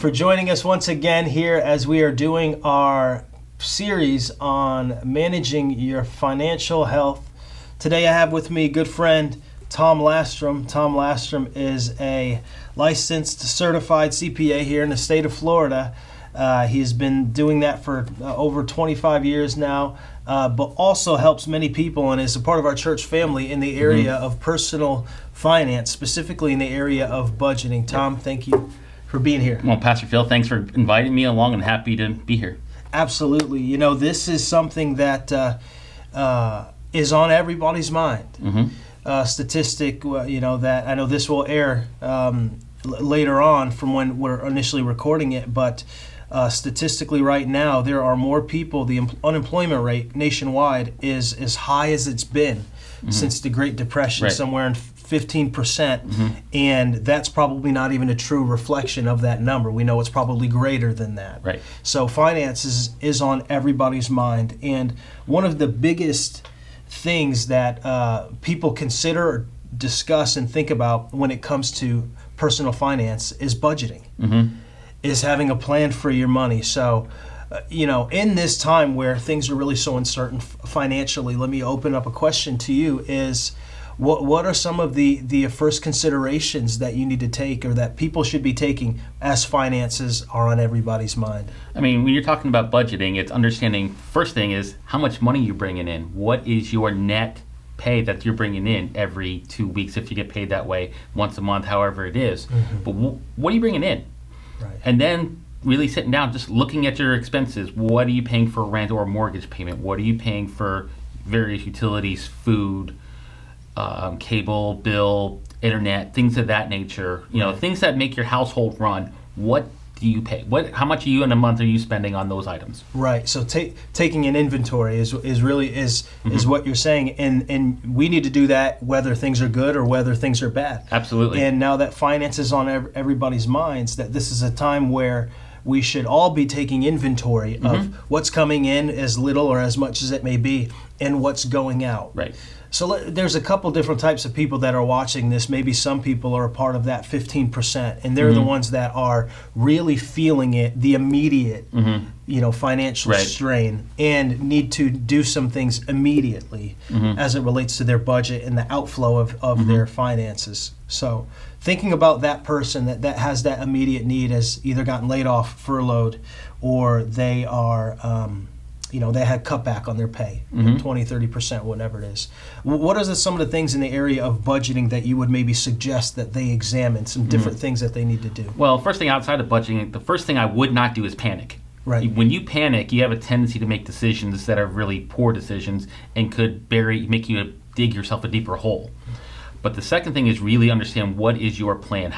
for joining us once again here as we are doing our series on managing your financial health. Today I have with me good friend Tom Lastrom. Tom Lastrom is a licensed certified CPA here in the state of Florida. He's been doing that for over 25 years now, but also helps many people and is a part of our church family in the area of personal finance, specifically in the area of budgeting. Tom, thank you for being here. Well, Pastor Phil, thanks for inviting me along and happy to be here. Absolutely. You know, this is something that is on everybody's mind. Statistic, that I know this will air later on from when we're initially recording it, but statistically right now, there are more people, the unemployment rate nationwide is as high as it's been since the Great Depression, somewhere in 15%, and that's probably not even a true reflection of that number. We know it's probably greater than that. Right. So finances is on everybody's mind, and one of the biggest things that people consider or discuss and think about when it comes to personal finance is budgeting, is having a plan for your money. So, in this time where things are really so uncertain financially, let me open up a question to you is, what are some of the first considerations that you need to take or that people should be taking as finances are on everybody's mind? I mean, when you're talking about budgeting, it's understanding, first thing is how much money you're bringing in. What is your net pay that you're bringing in every 2 weeks if you get paid that way, once a month, however it is. But what are you bringing in? Right. And then really sitting down, just looking at your expenses. What are you paying for rent or mortgage payment? What are you paying for various utilities, food, cable bill, internet, things of that nature, things that make your household run. What do you pay? How much are you in a month are you spending on those items? Right. So taking an inventory is what you're saying, and we need to do that whether things are good or whether things are bad. Absolutely. And now that finance is on everybody's minds, that this is a time where we should all be taking inventory of what's coming in, as little or as much as it may be, and what's going out. Right. So there's a couple different types of people that are watching this. Maybe some people are a part of that 15%, and they're the ones that are really feeling it, the immediate, financial strain, and need to do some things immediately as it relates to their budget and the outflow of their finances. So thinking about that person that has that immediate need, has either gotten laid off, furloughed, or they are they had cut back on their pay, 20, 30%, whatever it is. What are some of the things in the area of budgeting that you would maybe suggest that they examine, some different things that they need to do? Well, first thing outside of budgeting, the first thing I would not do is panic. Right. When you panic, you have a tendency to make decisions that are really poor decisions and could make you dig yourself a deeper hole. But the second thing is really understand what is your plan,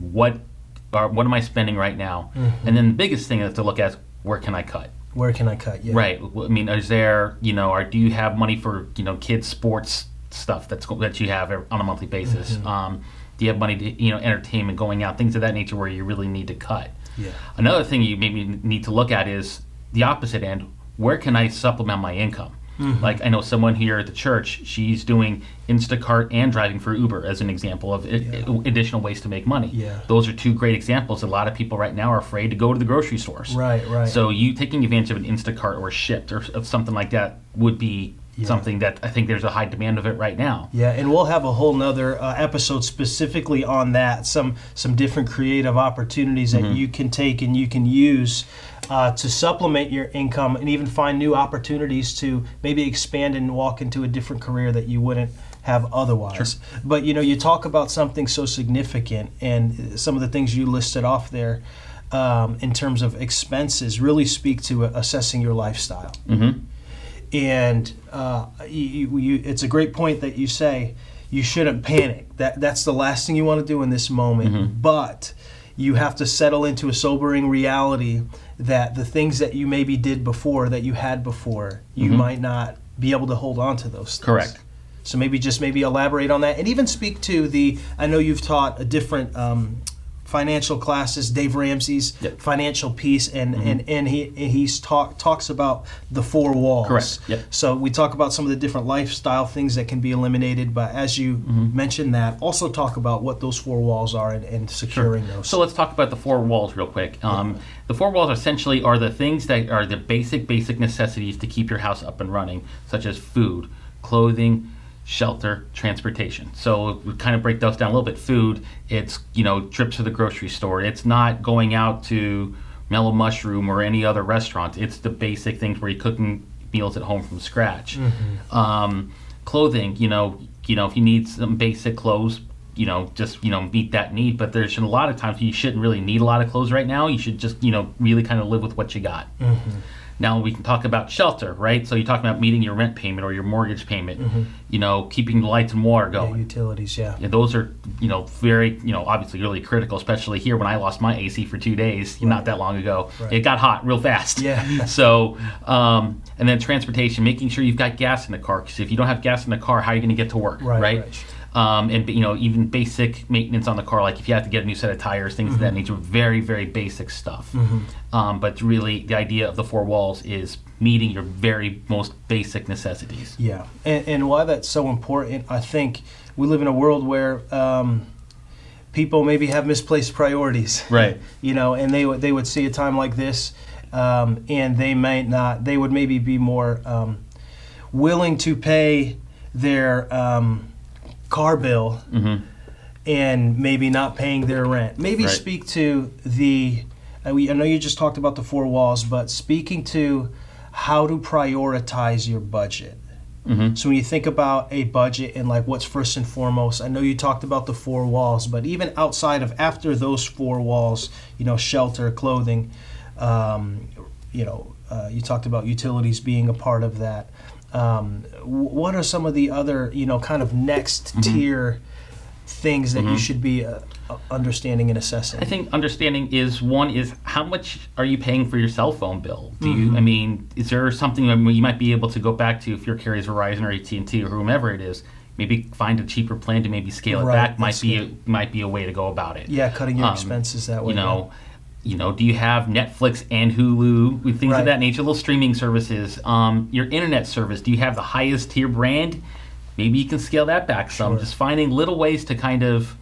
what am I spending right now? And then the biggest thing is to look at, where can I cut? Where can I cut? Yeah. Right. I mean, is there, or do you have money for, kids' sports stuff that you have on a monthly basis? Do you have money to, entertainment, going out, things of that nature where you really need to cut? Yeah. Another thing you maybe need to look at is the opposite end. Where can I supplement my income? Like I know someone here at the church, she's doing Instacart and driving for Uber as an example of additional ways to make money. Yeah. Those are two great examples. A lot of people right now are afraid to go to the grocery stores. Right. So you taking advantage of an Instacart or Shipt or of something like that would be something that I think there's a high demand of it right now. Yeah, and we'll have a whole nother episode specifically on that, some different creative opportunities that you can take and you can use to supplement your income and even find new opportunities to maybe expand and walk into a different career that you wouldn't have otherwise. Sure. But you talk about something so significant, and some of the things you listed off there in terms of expenses really speak to assessing your lifestyle. And it's a great point that you say you shouldn't panic. That's the last thing you want to do in this moment. But you have to settle into a sobering reality that the things that you maybe did before, that you had before, you might not be able to hold on to those things. Correct. So maybe elaborate on that, and even speak to I know you've taught a different financial classes, Dave Ramsey's Yep. Financial Peace, and he's talks about the 4 walls. Correct. Yep. So we talk about some of the different lifestyle things that can be eliminated, but as you mentioned that, also talk about what those 4 walls are and securing those. So let's talk about the 4 walls real quick. The 4 walls essentially are the things that are the basic necessities to keep your house up and running, such as food, clothing, shelter, transportation. So we kind of break those down a little bit. Food, it's, trips to the grocery store. It's not going out to Mellow Mushroom or any other restaurant. It's the basic things where you're cooking meals at home from scratch. Clothing, if you need some basic clothes, just meet that need. But there's a lot of times you shouldn't really need a lot of clothes right now. You should just, really kind of live with what you got. Now we can talk about shelter, right? So you're talking about meeting your rent payment or your mortgage payment, keeping the lights and water going. Yeah, utilities, yeah. Those are, very, obviously really critical, especially here when I lost my AC for 2 days, not that long ago. Right. It got hot real fast. Yeah. So, and then transportation, making sure you've got gas in the car, because if you don't have gas in the car, how are you going to get to work, right? And even basic maintenance on the car, like if you have to get a new set of tires, things of that nature, very, very basic stuff. But really, the idea of the 4 walls is meeting your very most basic necessities. Yeah, and why that's so important, I think we live in a world where people maybe have misplaced priorities. Right. And they would see a time like this, and they would maybe be more willing to pay their car bill and maybe not paying their rent. Maybe speak to I know you just talked about the 4 walls, but speaking to how to prioritize your budget. So when you think about a budget and like what's first and foremost, I know you talked about the 4 walls, but even outside of after those 4 walls, shelter, clothing, you talked about utilities being a part of that. What are some of the other, kind of next tier things that you should be understanding and assessing? I think understanding is how much are you paying for your cell phone bill? Do you, is there something that you might be able to go back to if your carrier is Verizon or AT&T or whomever it is? Maybe find a cheaper plan to maybe scale it back. Might be a way to go about it. Yeah, cutting your expenses that way. Do you have Netflix and Hulu, with things of that nature, little streaming services? Your internet service, do you have the highest tier brand? Maybe you can scale that back some. Just finding little ways to kind of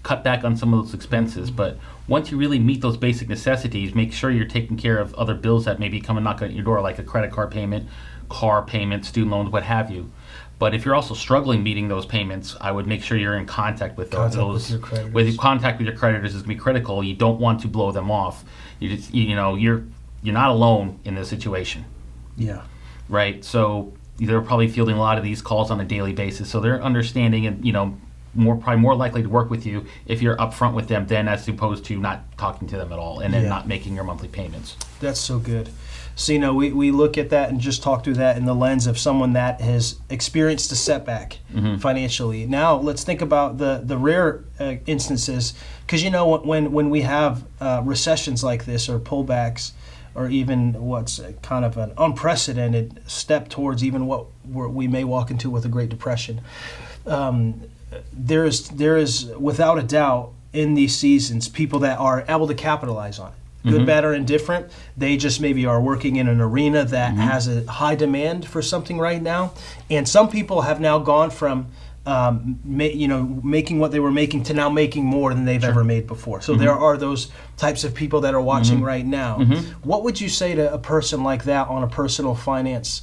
cut back on some of those expenses. But once you really meet those basic necessities, make sure you're taking care of other bills that maybe come and knock at your door, like a credit card payment, car payment, student loans, what have you. But if you're also struggling meeting those payments, I would make sure you're in contact with those. Contact with your creditors is going to be critical. You don't want to blow them off. You're not alone in this situation. Yeah. Right. So they're probably fielding a lot of these calls on a daily basis. So they're understanding and probably more likely to work with you if you're upfront with them than as opposed to not talking to them at all and then not making your monthly payments. That's so good. So, we look at that and just talk through that in the lens of someone that has experienced a setback financially. Now, let's think about the rare instances, because, when we have recessions like this or pullbacks or even what's kind of an unprecedented step towards even what we may walk into with a Great Depression, there is without a doubt in these seasons people that are able to capitalize on it. Good, bad, or indifferent. They just maybe are working in an arena that has a high demand for something right now. And some people have now gone from, making what they were making to now making more than they've ever made before. So there are those types of people that are watching right now. What would you say to a person like that on a personal finance,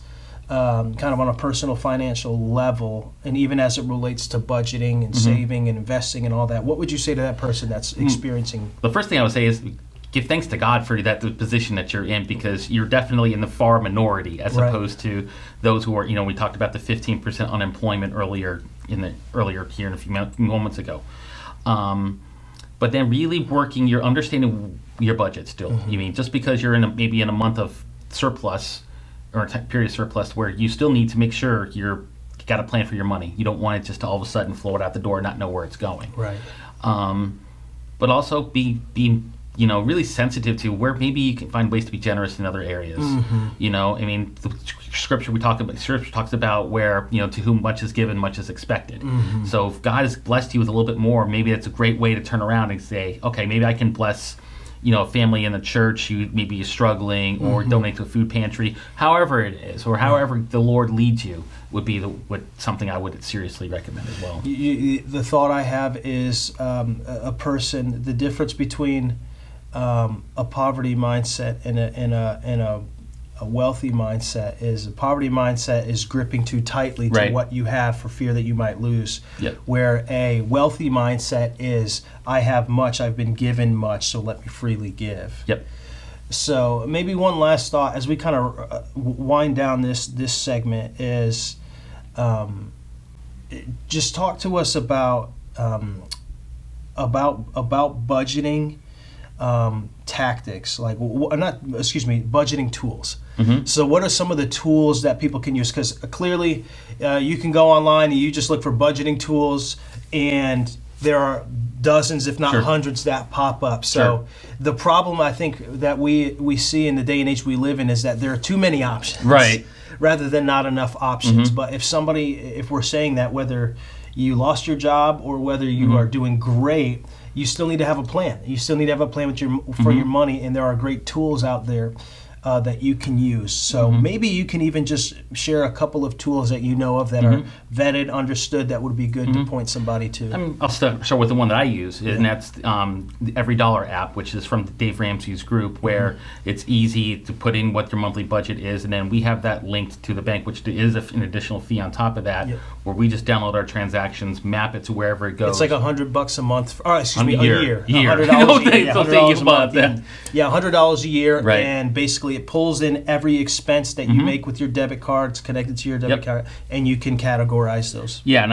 kind of on a personal financial level, and even as it relates to budgeting and saving and investing and all that? What would you say to that person that's experiencing? The first thing I would say is give thanks to God for the position that you're in, because you're definitely in the far minority as opposed to those who are, we talked about the 15% unemployment earlier here in a few moments ago. But then really understanding your budget still. You mean just because you're maybe in a month of surplus or a period of surplus where you still need to make sure you got a plan for your money. You don't want it just to all of a sudden float out the door and not know where it's going. Right. But also be really sensitive to where maybe you can find ways to be generous in other areas. I mean, the scripture talks about where, to whom much is given, much is expected. So if God has blessed you with a little bit more, maybe that's a great way to turn around and say, okay, maybe I can bless a family in the church who maybe is struggling, or donate to a food pantry, however it is, or however the Lord leads you, would be something I would seriously recommend as well. The thought I have is a person, the difference between a poverty mindset and a wealthy mindset is a poverty mindset is gripping too tightly to what you have for fear that you might lose. Where a wealthy mindset is, I have much, I've been given much, so let me freely give. So maybe one last thought as we kind of wind down this segment is just talk to us about budgeting tactics, budgeting tools. So what are some of the tools that people can use? Because clearly you can go online and you just look for budgeting tools, and there are dozens, if not hundreds, that pop up. So the problem I think that we see in the day and age we live in is that there are too many options, rather than not enough options. But if we're saying that whether you lost your job or whether you are doing great, you still need to have a plan. You still need to have a plan for your money, and there are great tools out there that you can use. So maybe you can even just share a couple of tools that you know of that are vetted, understood, that would be good to point somebody to. I'll start with the one that I use, and that's the EveryDollar app, which is from Dave Ramsey's group, where it's easy to put in what your monthly budget is, and then we have that linked to the bank, which is an additional fee on top of that, where we just download our transactions, map it to wherever it goes. It's like $100 a month, or excuse me, a year. $100 a year. $100 a month. Yeah, $100 a year, and basically it pulls in every expense that you make with your debit card. It's connected to your debit card, and you can categorize those. Yeah, and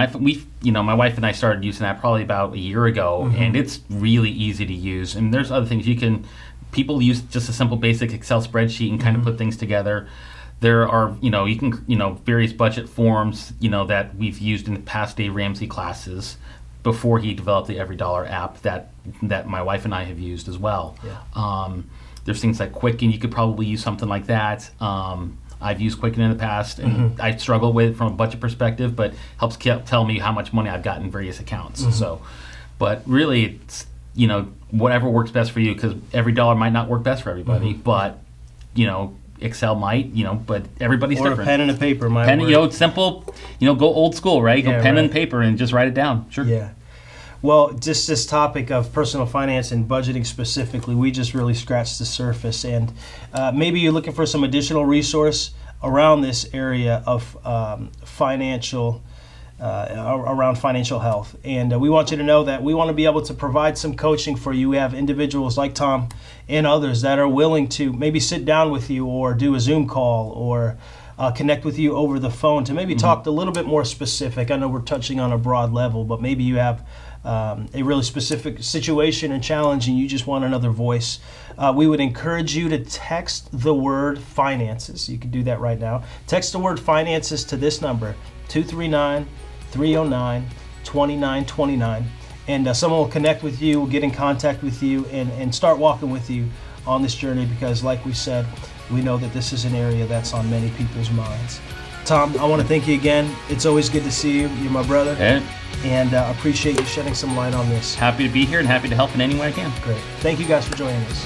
my wife and I started using that probably about a year ago, and it's really easy to use. And there's other things people use just a simple basic Excel spreadsheet and kind of put things together. There are, various budget forms, that we've used in the past Dave Ramsey classes before he developed the EveryDollar app that my wife and I have used as well. There's things like Quicken. You could probably use something like that. I've used Quicken in the past, and I struggle with it from a budget perspective, but helps tell me how much money I've got in various accounts. So, but really, it's whatever works best for you, because EveryDollar might not work best for everybody, but Excel might, but everybody's different. Or a pen and a paper might work. It's simple. Go old school, right? Go pen and paper and just write it down. Sure. Yeah. Well, just this topic of personal finance and budgeting specifically, we just really scratched the surface. And maybe you're looking for some additional resource around this area of around financial health. And we want you to know that we want to be able to provide some coaching for you. We have individuals like Tom and others that are willing to maybe sit down with you or do a Zoom call or connect with you over the phone to maybe talk a little bit more specific. I know we're touching on a broad level, but maybe you have a really specific situation and challenge and you just want another voice. We would encourage you to text the word finances. You can do that right now. Text the word finances to this number, 239-309-2929. And someone will connect with you, will get in contact with you, and start walking with you on this journey, because like we said, we know that this is an area that's on many people's minds. Tom, I want to thank you again. It's always good to see you. You're my brother. And appreciate you shedding some light on this. Happy to be here and happy to help in any way I can. Great. Thank you guys for joining us.